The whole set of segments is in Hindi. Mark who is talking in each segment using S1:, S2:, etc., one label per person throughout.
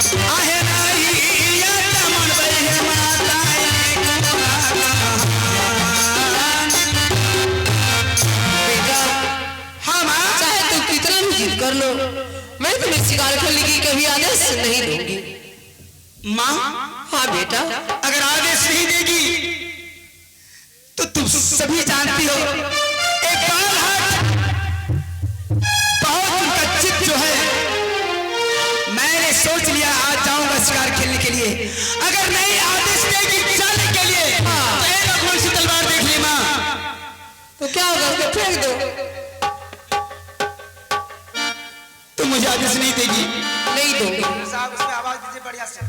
S1: आहे नहीं या तमन बहे माता
S2: बेटा
S1: हाँ माँ
S2: चाहे तुम कितना भी जिद कर लो, मैं तुम्हें शिकार खेलने की कभी आदेश नहीं दूंगी।
S1: माँ
S2: हाँ बेटा,
S1: अगर आदेश नहीं देगी तो तुम सभी जानती हो एक बाल हाथ बहुत उनका चित जो है, मैंने सोच लिया आज जाऊंगा शिकार खेलने के लिए। अगर नहीं आदेश देगी चलने के लिए तो एक कौन सी तलवार देख ली माँ,
S2: तो क्या होगा, उसको फेंक दो।
S1: तो मुझे आदेश नहीं देगी।
S2: नहीं दूंगी।
S3: साहब उसमें आवाज दीजिए बढ़िया से।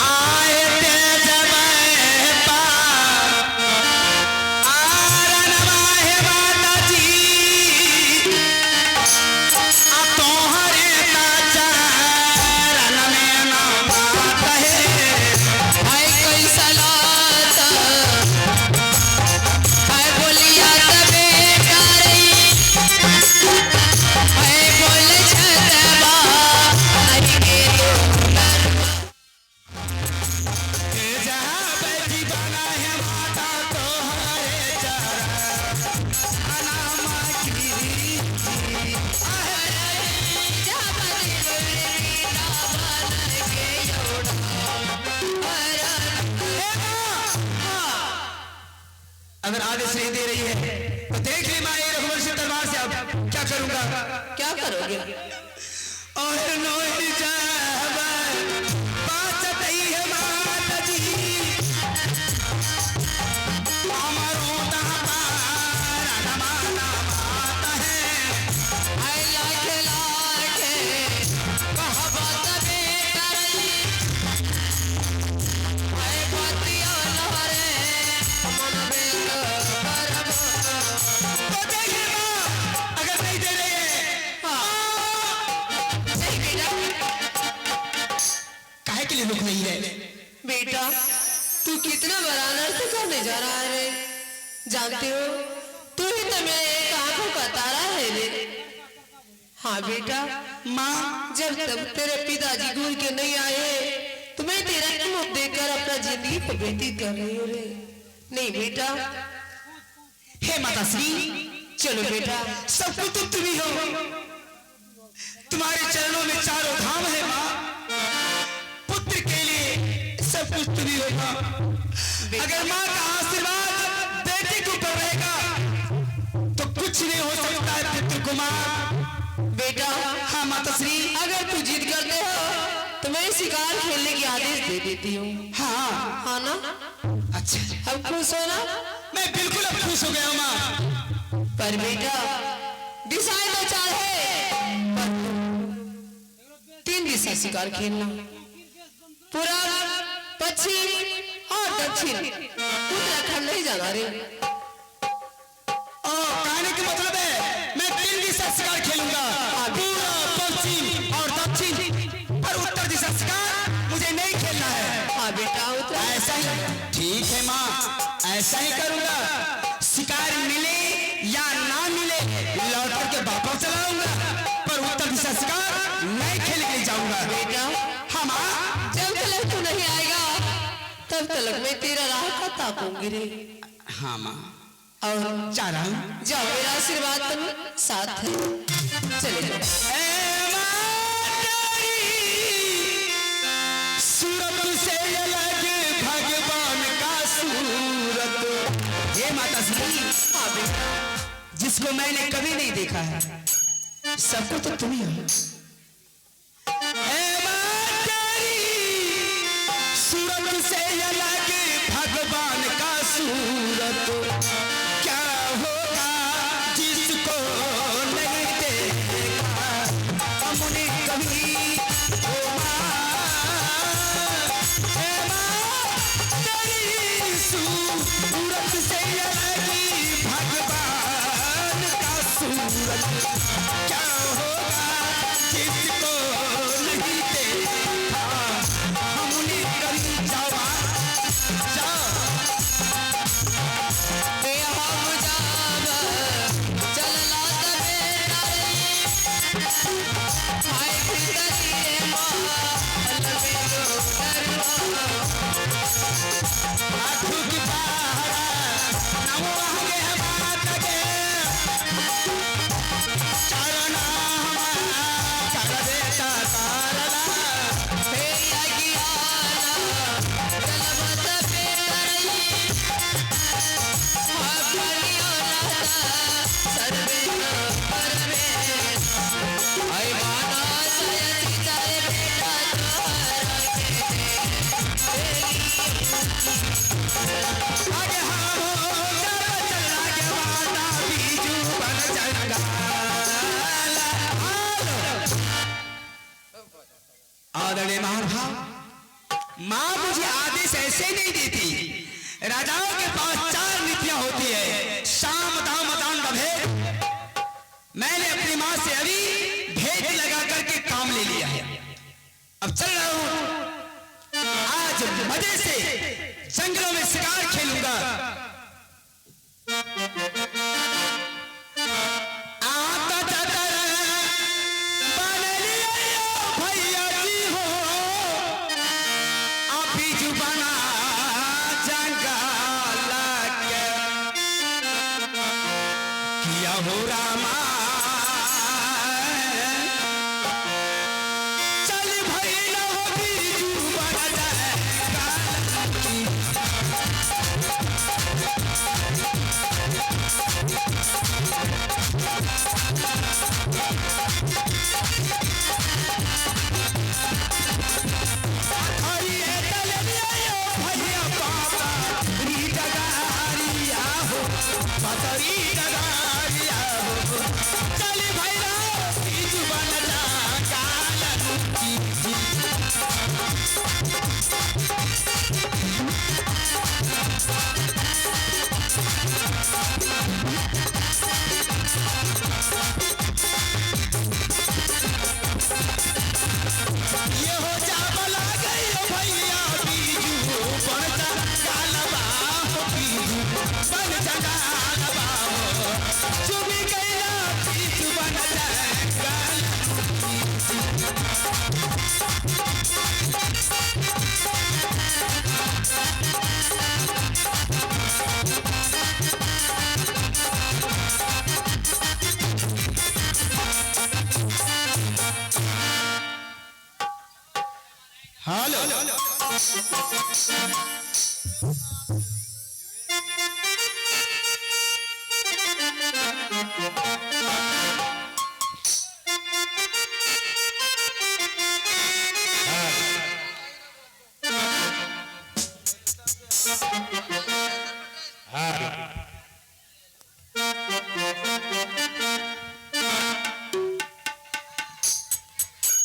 S1: आए तेज मैं पार आरन माहे माता जी आ तोहरे चरण में नाम कहे
S2: हाय कैसा लाता, हाय बोलिया तबे प्यारी, हाय बोले छतबा नहीं के
S1: जहाँ बैठी बना है माता तोहरे चरण नाम की अगर आदेश नहीं दे रही है तो देख ली माँ ये रघुवर से तलवार से अब क्या करूंगा।
S2: क्या करोगे?
S1: और नोई जाब बात नहीं है माता जी हमारो दहबार नमाना माता है
S2: हाय लाखे लाखे कहबा तबे करई, हाय बतिया लहरे मन में करब।
S1: तो देखिए माँ अगर नहीं दे रही है
S2: नहीं बेटा,
S1: काहे के लिए रुक नहीं रहे।
S2: बेटा तू कितना बड़ा अनर्थ करने जा रहा है रे। जानते हो तू ही तो मेरे एक आंखों का तारा है रे। हाँ बेटा,
S1: माँ
S2: जब तक तेरे पिताजी घूर के नहीं आए तो मैं तेरा मुंह देखकर अपना जिंदगी को व्यतीत कर रही हूँ रे। नहीं बेटा,
S1: हे माता श्री
S2: चलो बेटा,
S1: सब कुछ तो तुम ही हो, तुम्हारे चरणों में चारों धाम है माँ, पुत्र के लिए सब कुछ तुम ही हो माँ। अगर माँ का आशीर्वाद बेटे के ऊपर रहेगा तो कुछ नहीं हो सकता है पुत्र कुमार।
S2: बेटा
S1: हाँ माता श्री
S2: अगर तू जिद करते हो तो मैं शिकार खेलने की आदेश दे देती हूँ।
S1: हाँ
S2: हाँ ना,
S1: अच्छा
S2: अब खुश हो ना?
S1: मैं बिल्कुल अब खुश हो गया हूँ माँ।
S2: पर बेटा दिशाएं तो चार है, पर 3 दिशा शिकार खेलना, पूर्व पश्चिम और दक्षिण। उत्तराखंड नहीं जाना रे।
S1: कहने का मतलब है मैं 3 दिशा शिकार खेलूंगा, पूर्व पश्चिम और दक्षिण, पर उत्तर दिशा शिकार मुझे नहीं खेलना है।
S2: हाँ बेटा, उत्तर
S1: ऐसा ही ठीक है माँ, ऐसा ही करूंगा। शिकार मिले या ना मिले लौट के वापस चलाऊंगा, पर उत्तर दिशा शिकार नहीं खेल के जाऊंगा।
S2: बेटा
S1: हाँ माँ
S2: जब तक तू नहीं आएगा तब तक मैं तेरा राह का तापूंगी रे।
S1: हाँ माँ
S2: और
S1: जा रहा हूँ।
S2: जाओ, मेरा आशीर्वाद तुम साथ है, चले जाओ।
S1: सूरत से अलग भगवान का सूरत, हे माता श्री
S2: हाँ बेटा,
S1: जिसको मैंने कभी नहीं देखा है, सबको तो तुम ही हो। सूरत से अलग भगवान का सूरत, क्या होगा जिसको नहीं देखा हमने कभी। ओ सूरत से अलग भगवान का सूरत, क्या होगा जिसको नहीं देखा हमने कभी। जवान आदरणीय महानुभाव, माँ मुझे आदेश ऐसे नहीं देती। राजाओं के पास 4 नीतियां होती है, साम दाम दान भेद। मैंने अपनी माँ से अभी भेद लगा करके काम ले लिया है। अब चल रहा हूं, आज मजे से जंगलों में शिकार खेलूंगा।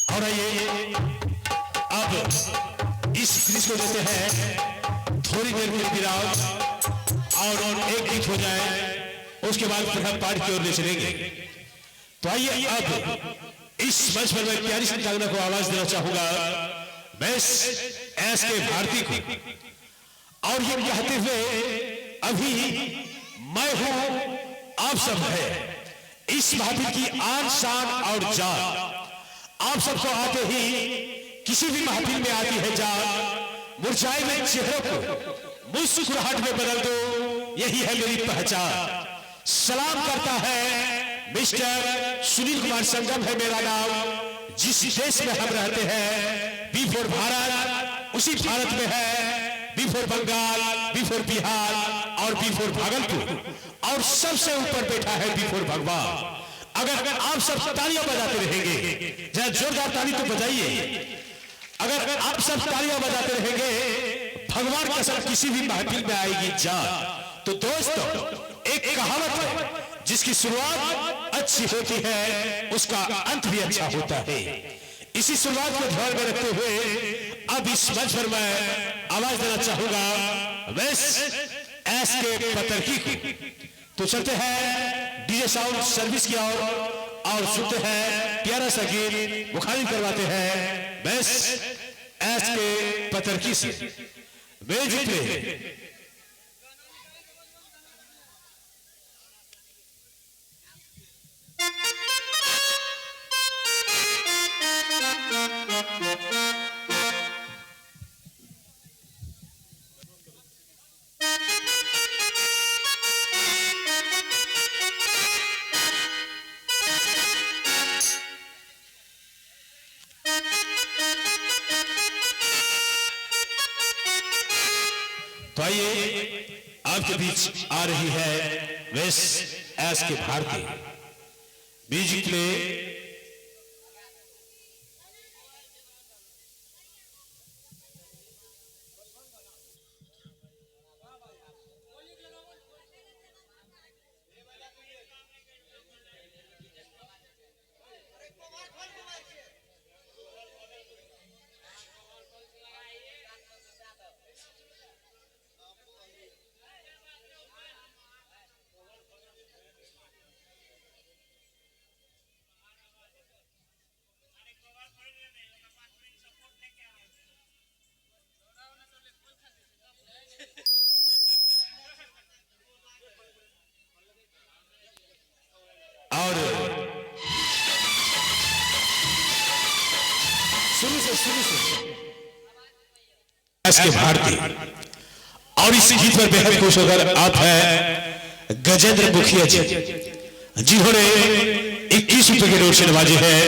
S4: और ये अब इस दृश्य को देते हैं थोड़ी देर में विराम और एक गीत हो जाए, उसके बाद फिर हम पाठ की ओर ले चलेंगे। तो आइए अब इस मंच पर मैं प्यारी संतागना को आवाज देना चाहूंगा, मैं एस के भारती को, और ये कहते हुए अभी मैं हूं आप सब है इस महफिल की आन शान और जान। आप सबको आते ही किसी भी महफिल में आती है जान, मुरझाए हुए चेहरों को मुस्कुराहट में बदल दो, यही है मेरी पहचान। सलाम करता है मिस्टर सुनील कुमार संगम है मेरा नाम। जिस देश में हम रहते हैं बिफोर भारत, उसी भारत में है बिफोर बंगाल, बिफोर बिहार और बिफोर भागलपुर, और सबसे ऊपर बैठा है बिफोर भगवान। अगर आप सब तालियां बजाते रहेंगे, जरा जोरदार ताली तो बजाइए। अगर आप सब तालियां बजाते रहेंगे, भगवान कसम किसी भी महफिल में आएगी जान। तो दोस्तों एक कहावत है, जिसकी शुरुआत अच्छी होती है उसका अंत भी अच्छा होता है। इसी शुरुआत को ध्यान में रखते हुए अब इस मंच पर मैं आवाज देना चाहूंगा वेस एस के पतरकी को। तो चलते हैं डीजे साउंड सर्विस की ओर और सुनते हैं प्यारा सा गीत, मुखालिफ करवाते हैं वेस एस के पतरकी से। Music play. तो आइए आपके बीच आ रही है वेस एस के भारती। Music play. के भारती और इस गीत पर बेहद खुश होकर आप है गजेंद्र मुखिया जी, जिन्होंने 21 रुपए के नोट से नवाजे हैं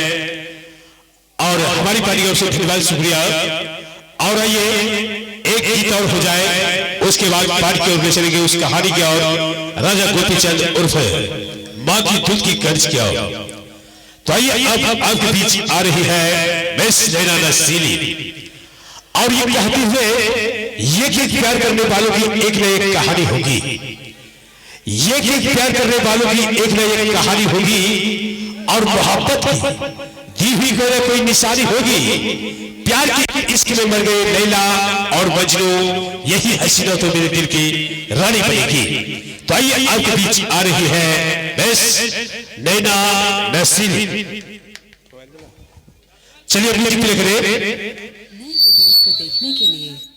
S4: और हमारी पार्टी की ओर से धन्यवाद शुक्रिया। और आइए एक गीत और हो जाए, उसके बाद पार्टी की ओर ले चलेंगे उस कहानी की ओर, राजा गोपीचंद उर्फ माँ की दूध की कर्ज की ओर। तो आइए अब आपके बीच आ रही है मिस नैना नसीली, और ये कहते हुए ये कि प्यार करने वालों की एक न एक कहानी होगी, ये कि प्यार करने वालों की एक न एक कहानी होगी, और मोहब्बत की दी हुई कोई निशानी होगी। प्यार की इश्क में मर गए लैला और मजनू, यही हसीना तो मेरे दिल की रानी बनेगी। तो आइए आपके बीच आ रही है मिस नैना नसीली। चलिए अपनी प्ले करें।
S5: नए वीडियोस को देखने के लिए